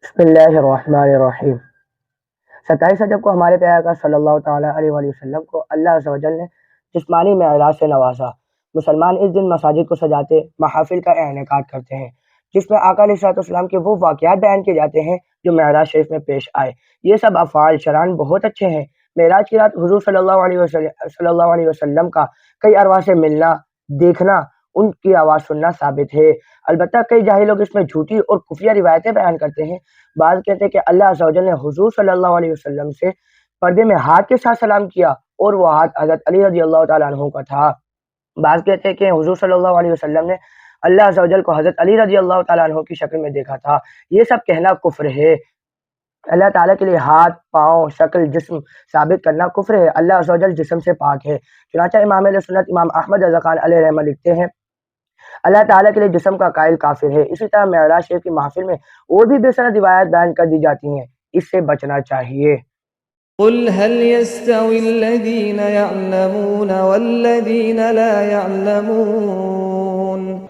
بسم اللہ الرحمن الرحیم۔ 27 رجب کو ہمارے پیارے آقا صلی اللہ تعالیٰ علیہ وآلہ وسلم کو اللہ عز و جل نے جسمانی معراج سے نوازا۔ مسلمان اس دن مساجد کو سجاتے، محافل کا انعقاد کرتے ہیں جس میں آقا علیہ السلام کے وہ واقعات بیان کیے جاتے ہیں جو معراج شریف میں پیش آئے۔ یہ سب افعال شرعاً بہت اچھے ہیں۔ معراج کی رات حضور صلی اللہ علیہ وسلم کا کئی ارواح سے ملنا، دیکھنا، ان کی آواز سننا ثابت ہے۔ البتہ کئی جاہل لوگ اس میں جھوٹی اور خفیہ روایتیں بیان کرتے ہیں۔ بعض کہتے ہیں کہ اللہ عز و جل نے حضور صلی اللہ علیہ وسلم سے پردے میں ہاتھ کے ساتھ سلام کیا اور وہ ہاتھ حضرت علی رضی اللہ تعالیٰ عنہ کا تھا۔ بعض کہتے ہیں کہ حضور صلی اللہ علیہ وسلم نے اللہ عز و جل کو حضرت علی رضی اللہ تعالیٰ عنہ کی شکل میں دیکھا تھا۔ یہ سب کہنا کفر ہے۔ اللہ تعالیٰ کے لیے ہاتھ، پاؤں، شکل، جسم ثابت کرنا کفر ہے۔ اللہ عز و جل جسم سے پاک ہے۔ چنانچہ امام اہل سنت امام احمد رضا خان علیہ رحمہ لکھتے ہیں اللہ تعالیٰ کے لیے جسم کا قائل کافر ہے۔ اسی طرح معراج شریف کی محفل میں اور بھی بے سند روایات بیان کر دی جاتی ہیں، اس سے بچنا چاہیے۔ قل هل يستوي الذين يعلمون والذين لا يعلمون